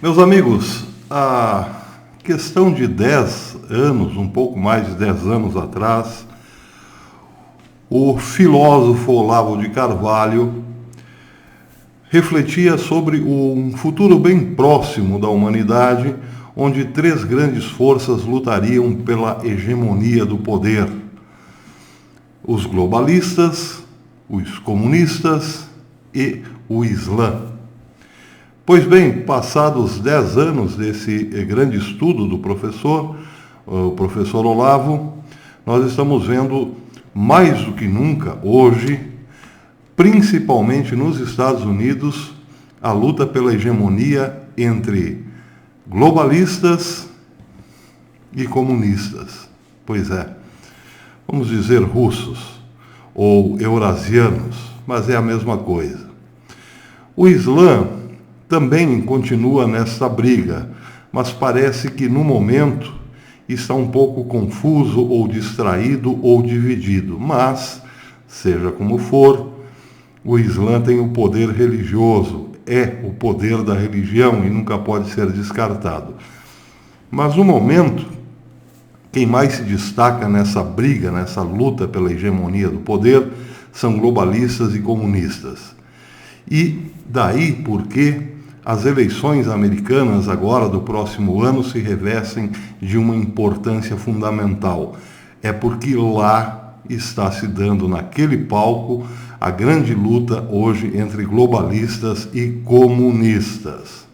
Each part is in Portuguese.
Meus amigos, a questão de 10 anos, um pouco mais de 10 anos atrás, o filósofo Olavo de Carvalho refletia sobre um futuro bem próximo da humanidade, onde três grandes forças lutariam pela hegemonia do poder: os globalistas, os comunistas e o Islã. Pois bem, passados 10 anos desse grande estudo do professor, o professor Olavo, nós estamos vendo mais do que nunca hoje, principalmente nos Estados Unidos, a luta pela hegemonia entre globalistas e comunistas. Pois é, vamos dizer russos ou eurasianos, mas é a mesma coisa. O Islã também continua nessa briga, mas parece que no momento está um pouco confuso ou distraído ou dividido. Mas, seja como for, o Islã tem o poder religioso, é o poder da religião e nunca pode ser descartado. Mas no momento, quem mais se destaca nessa briga, nessa luta pela hegemonia do poder, são globalistas e comunistas. E daí porque as eleições americanas agora do próximo ano se revestem de uma importância fundamental. É porque lá está se dando naquele palco a grande luta hoje entre globalistas e comunistas.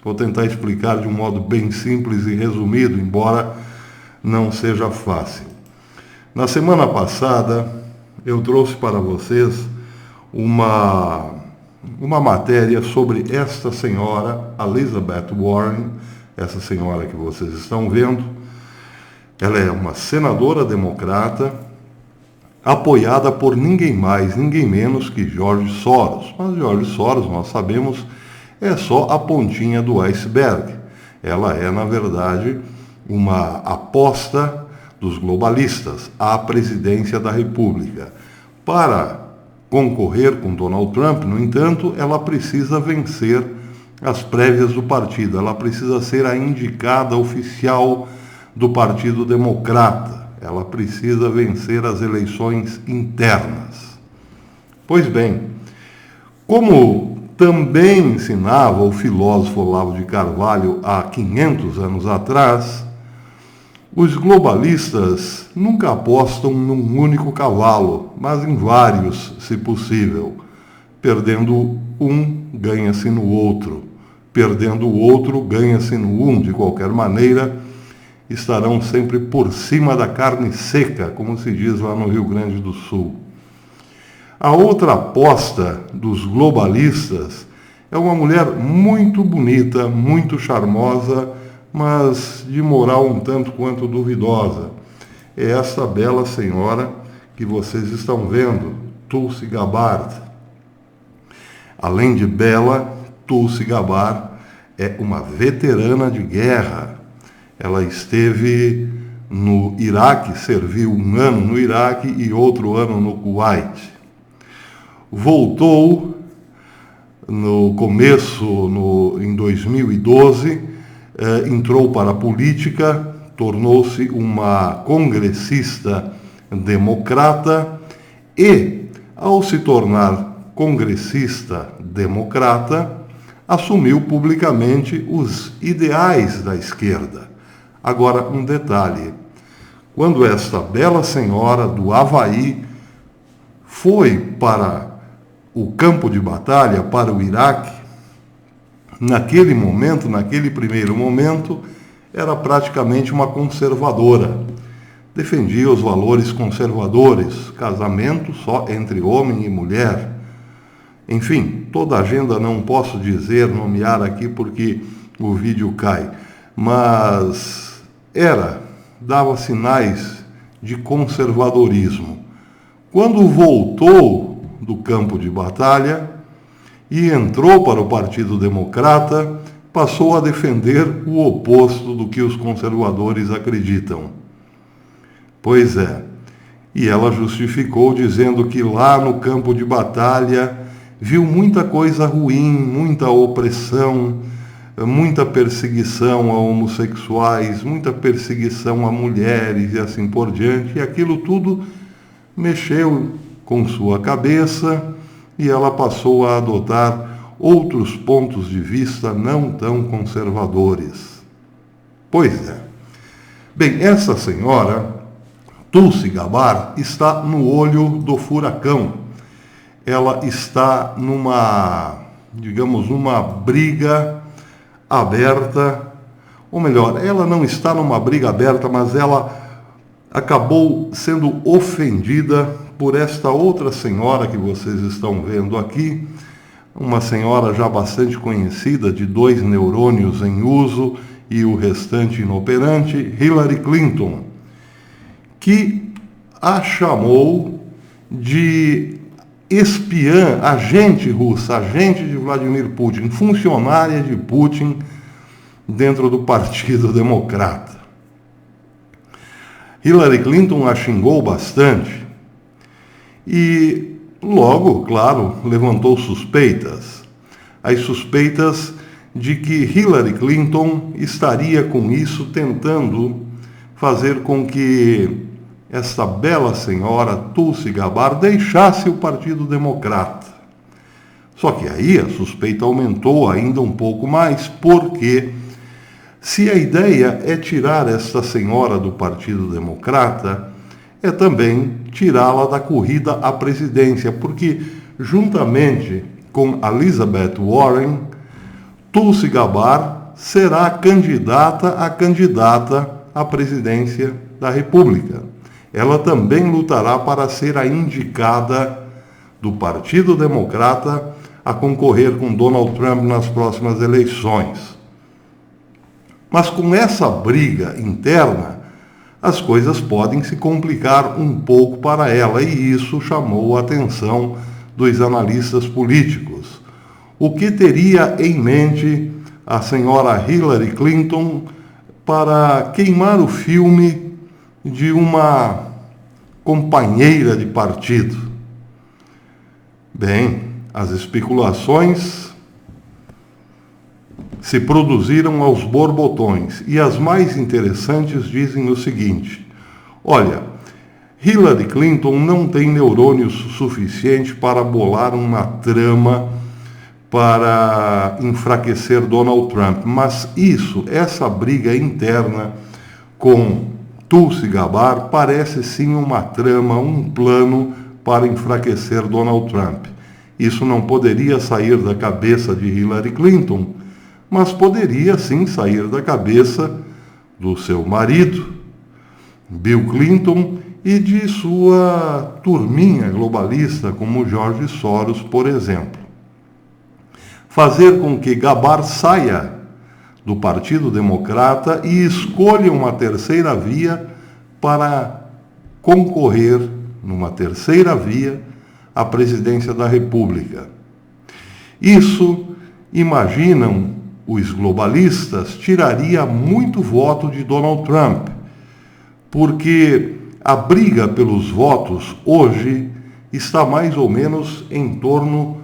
Vou tentar explicar de um modo bem simples e resumido, embora não seja fácil. Na semana passada, eu trouxe para vocês uma matéria sobre esta senhora, Elizabeth Warren, essa senhora que vocês estão vendo. Ela é uma senadora democrata, apoiada por ninguém mais, ninguém menos que George Soros. Mas George Soros, nós sabemos, é só a pontinha do iceberg. Ela é, na verdade, uma aposta dos globalistas à presidência da República. Para concorrer com Donald Trump, no entanto, ela precisa vencer as prévias do partido. Ela precisa ser a indicada oficial do Partido Democrata. Ela precisa vencer as eleições internas. Pois bem, como também ensinava o filósofo Olavo de Carvalho há 500 anos atrás, os globalistas nunca apostam num único cavalo, mas em vários, se possível. Perdendo um, ganha-se no outro. Perdendo o outro, ganha-se no um. De qualquer maneira, estarão sempre por cima da carne seca, como se diz lá no Rio Grande do Sul. A outra aposta dos globalistas é uma mulher muito bonita, muito charmosa, mas de moral um tanto quanto duvidosa. É essa bela senhora que vocês estão vendo, Tulsi Gabbard. Além de bela, Tulsi Gabbard é uma veterana de guerra. Ela esteve no Iraque, serviu um ano no Iraque e outro ano no Kuwait. Voltou no começo, em 2012, entrou para a política, tornou-se uma congressista democrata e, ao se tornar congressista democrata, assumiu publicamente os ideais da esquerda. Agora, um detalhe: quando esta bela senhora do Havaí foi para o campo de batalha, para o Iraque, naquele momento, naquele primeiro momento, era praticamente uma conservadora. Defendia os valores conservadores, casamento só entre homem e mulher. Enfim, toda a agenda não posso dizer, nomear aqui porque o vídeo cai, mas dava sinais de conservadorismo. Quando voltou do campo de batalha e entrou para o Partido Democrata, passou a defender o oposto do que os conservadores acreditam. Pois é, e ela justificou dizendo que lá no campo de batalha viu muita coisa ruim, muita opressão, muita perseguição a homossexuais, muita perseguição a mulheres e assim por diante, e aquilo tudo mexeu com sua cabeça e ela passou a adotar outros pontos de vista não tão conservadores. Pois é. Bem, essa senhora, Tulsi Gabbard, está no olho do furacão. Ela está numa briga aberta, ou melhor, ela não está numa briga aberta, mas ela acabou sendo ofendida por esta outra senhora que vocês estão vendo aqui, uma senhora já bastante conhecida, de 2 neurônios em uso e o restante inoperante, Hillary Clinton, que a chamou de espiã, agente russa, agente de Vladimir Putin, funcionária de Putin dentro do Partido Democrata. Hillary Clinton a xingou bastante e logo, claro, levantou suspeitas. As suspeitas de que Hillary Clinton estaria com isso tentando fazer com que esta bela senhora Tulsi Gabbard deixasse o Partido Democrata. Só que aí a suspeita aumentou ainda um pouco mais, porque se a ideia é tirar esta senhora do Partido Democrata, é também tirá-la da corrida à presidência, porque juntamente com Elizabeth Warren, Tulsi Gabbard será candidata à presidência da República. Ela também lutará para ser a indicada do Partido Democrata a concorrer com Donald Trump nas próximas eleições. Mas com essa briga interna, as coisas podem se complicar um pouco para ela, e isso chamou a atenção dos analistas políticos. O que teria em mente a senhora Hillary Clinton para queimar o filme de uma companheira de partido? Bem, as especulações se produziram aos borbotões, e as mais interessantes dizem o seguinte: olha, Hillary Clinton não tem neurônios suficientes para bolar uma trama para enfraquecer Donald Trump, mas essa briga interna com Tulsi Gabbard parece sim uma trama, um plano para enfraquecer Donald Trump. Isso não poderia sair da cabeça de Hillary Clinton, mas poderia sim sair da cabeça do seu marido, Bill Clinton, e de sua turminha globalista, como George Soros, por exemplo. Fazer com que Gabbard saia do Partido Democrata e escolha uma terceira via para concorrer, numa terceira via, à presidência da República. Isso, imaginam os globalistas, tiraria muito voto de Donald Trump, porque a briga pelos votos hoje está mais ou menos em torno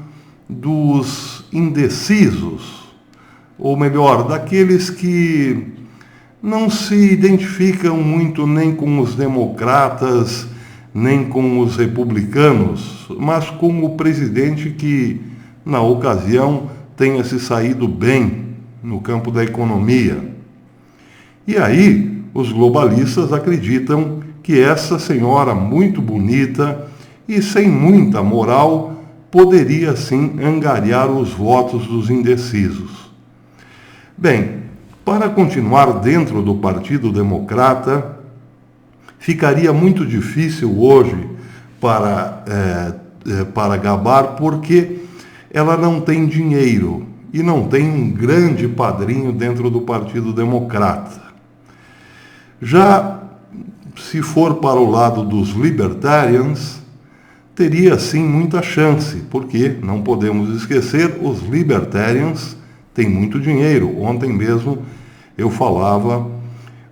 dos indecisos, ou melhor, daqueles que não se identificam muito nem com os democratas, nem com os republicanos, mas com o presidente que, na ocasião, tenha se saído bem no campo da economia. E aí, os globalistas acreditam que essa senhora muito bonita e sem muita moral poderia sim angariar os votos dos indecisos. Bem, para continuar dentro do Partido Democrata, ficaria muito difícil hoje para Gabbard, porque ela não tem dinheiro e não tem um grande padrinho dentro do Partido Democrata. Já se for para o lado dos libertarians, teria sim muita chance, porque, não podemos esquecer, os libertarians têm muito dinheiro. Ontem mesmo eu falava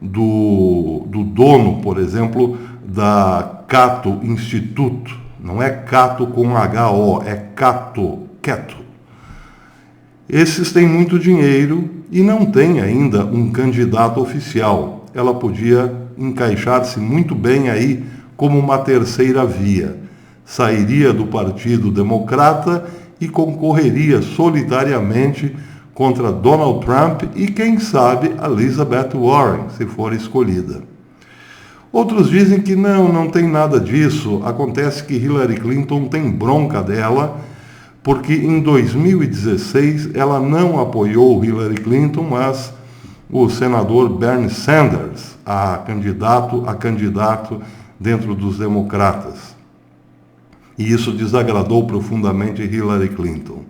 do dono, por exemplo, da Cato Instituto. Não é Cato com H-O, é Cato. Esses têm muito dinheiro e não têm ainda um candidato oficial. Ela podia encaixar-se muito bem aí como uma terceira via. Sairia do Partido Democrata e concorreria solitariamente contra Donald Trump e, quem sabe, Elizabeth Warren, se for escolhida. Outros dizem que não tem nada disso. Acontece que Hillary Clinton tem bronca dela, porque em 2016 ela não apoiou Hillary Clinton, mas o senador Bernie Sanders, a candidato dentro dos democratas. E isso desagradou profundamente Hillary Clinton.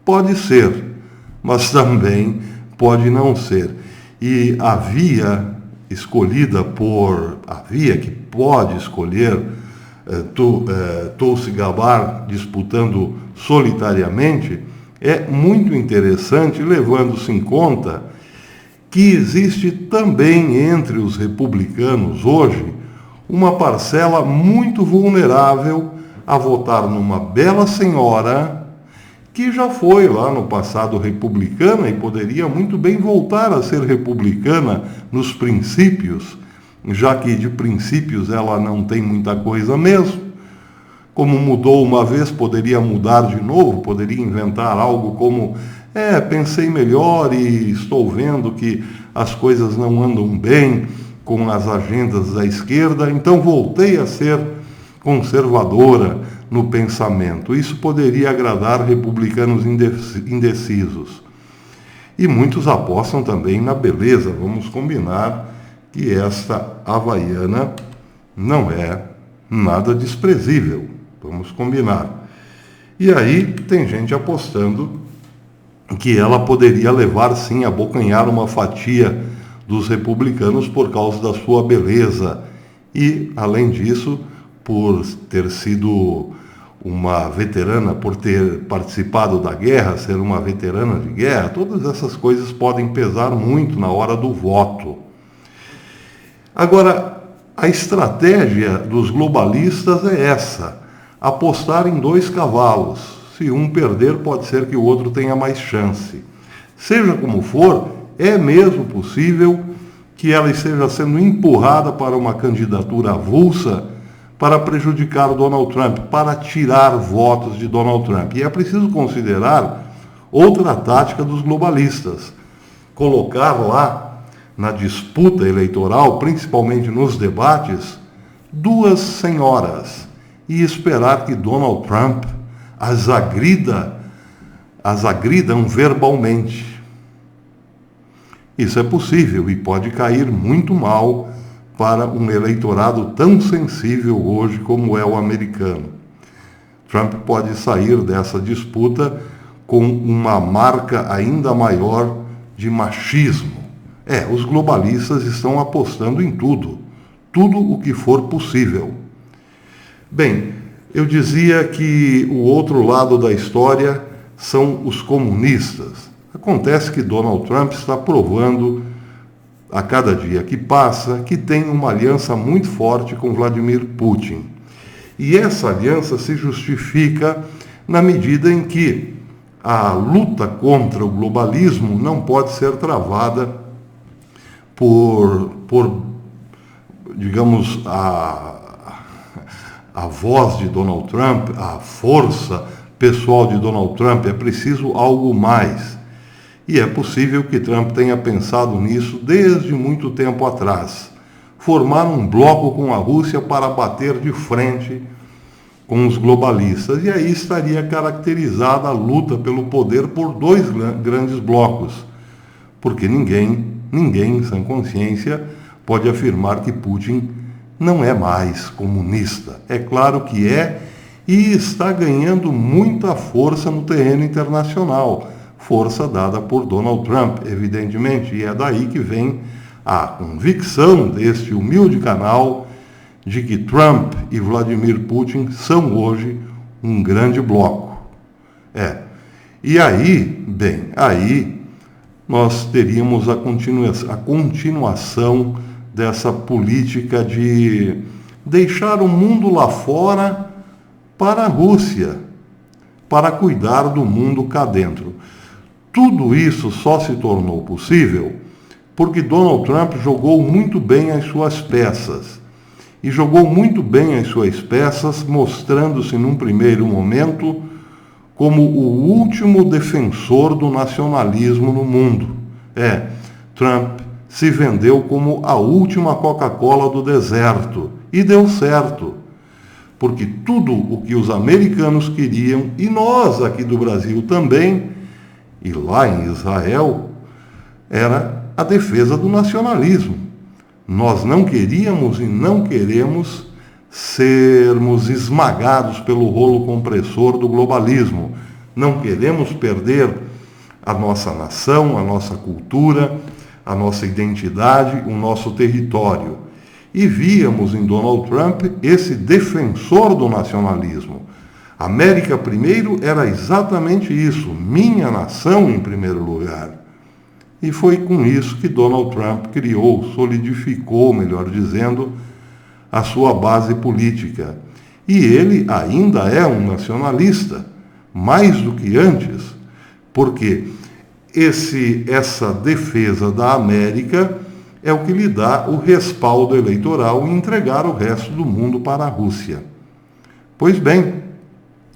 Pode ser, mas também pode não ser. E a via que pode escolher Tulsi Gabbard disputando solitariamente, é muito interessante, levando-se em conta que existe também entre os republicanos hoje uma parcela muito vulnerável a votar numa bela senhora que já foi lá no passado republicana e poderia muito bem voltar a ser republicana nos princípios, já que de princípios ela não tem muita coisa mesmo. Como mudou uma vez, poderia mudar de novo, poderia inventar algo como, pensei melhor e estou vendo que as coisas não andam bem com as agendas da esquerda, então voltei a ser conservadora no pensamento. Isso poderia agradar republicanos indecisos. E muitos apostam também na beleza. Vamos combinar que esta havaiana não é nada desprezível. Vamos combinar. E aí tem gente apostando que ela poderia levar sim a abocanhar uma fatia dos republicanos por causa da sua beleza. E, além disso, por ter sido uma veterana, por ter participado da guerra, ser uma veterana de guerra, todas essas coisas podem pesar muito na hora do voto. Agora, a estratégia dos globalistas é essa: apostar em dois cavalos. Se um perder, pode ser que o outro tenha mais chance. Seja como for, é mesmo possível que ela esteja sendo empurrada para uma candidatura avulsa para prejudicar Donald Trump, para tirar votos de Donald Trump. E é preciso considerar outra tática dos globalistas: colocar lá na disputa eleitoral, principalmente nos debates, duas senhoras e esperar que Donald Trump as agridam verbalmente. Isso é possível e pode cair muito mal para um eleitorado tão sensível hoje como é o americano. Trump pode sair dessa disputa com uma marca ainda maior de machismo. Os globalistas estão apostando em tudo o que for possível. Bem, eu dizia que o outro lado da história são os comunistas. Acontece que Donald Trump está provando a cada dia que passa que tem uma aliança muito forte com Vladimir Putin. E essa aliança se justifica na medida em que a luta contra o globalismo não pode ser travada por digamos, a voz de Donald Trump, a força pessoal de Donald Trump. É preciso algo mais. E é possível que Trump tenha pensado nisso desde muito tempo atrás. Formar um bloco com a Rússia para bater de frente com os globalistas. E aí estaria caracterizada a luta pelo poder por dois grandes blocos. Porque ninguém em sã consciência pode afirmar que Putin não é mais comunista. É claro que é, e está ganhando muita força no terreno internacional. Força dada por Donald Trump, evidentemente, e é daí que vem a convicção deste humilde canal de que Trump e Vladimir Putin são hoje um grande bloco. E aí, aí nós teríamos a continuação dessa política de deixar o mundo lá fora para a Rússia, para cuidar do mundo cá dentro. tudo isso só se tornou possível porque Donald Trump jogou muito bem as suas peças. E jogou muito bem as suas peças, mostrando-se num primeiro momento como o último defensor do nacionalismo no mundo. Trump se vendeu como a última Coca-Cola do deserto. E deu certo. Porque tudo o que os americanos queriam, e nós aqui do Brasil também, e lá em Israel, era a defesa do nacionalismo. Nós não queríamos e não queremos sermos esmagados pelo rolo compressor do globalismo. Não queremos perder a nossa nação, a nossa cultura, a nossa identidade, o nosso território. E víamos em Donald Trump esse defensor do nacionalismo. América primeiro era exatamente isso, minha nação em primeiro lugar. E foi com isso que Donald Trump criou, solidificou, melhor dizendo, a sua base política. E ele ainda é um nacionalista, mais do que antes, porque essa defesa da América é o que lhe dá o respaldo eleitoral e entregar o resto do mundo para a Rússia. Pois bem,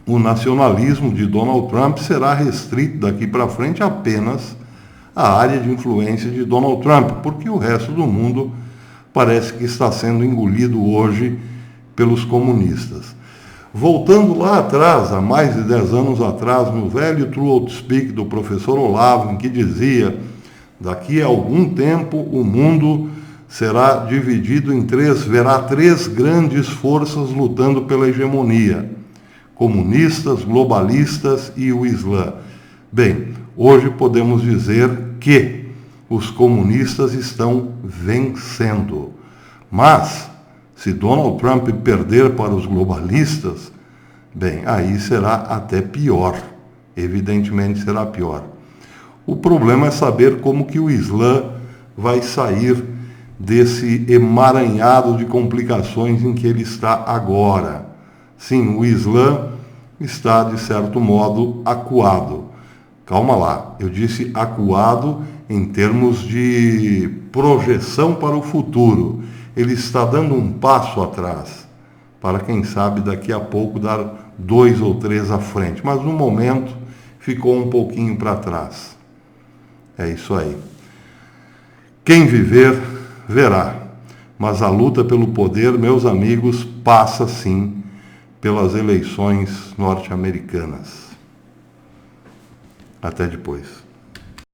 o nacionalismo de Donald Trump será restrito daqui para frente apenas à área de influência de Donald Trump, porque o resto do mundo parece que está sendo engolido hoje pelos comunistas. Voltando lá atrás, há mais de 10 anos atrás, no velho Truth Speak do professor Olavo, em que dizia: daqui a algum tempo o mundo será dividido em verá três grandes forças lutando pela hegemonia: comunistas, globalistas e o Islã. Bem, hoje podemos dizer que os comunistas estão vencendo. Mas, se Donald Trump perder para os globalistas, bem, aí será até pior. Evidentemente será pior. O problema é saber como que o Islã vai sair desse emaranhado de complicações em que ele está agora. Sim, o Islã está, de certo modo, acuado. Calma lá, eu disse acuado em termos de projeção para o futuro. Ele está dando um passo atrás, para quem sabe daqui a pouco dar 2 ou 3 à frente. Mas no momento ficou um pouquinho para trás. É isso aí. Quem viver, verá. Mas a luta pelo poder, meus amigos, passa sim pelas eleições norte-americanas. Até depois.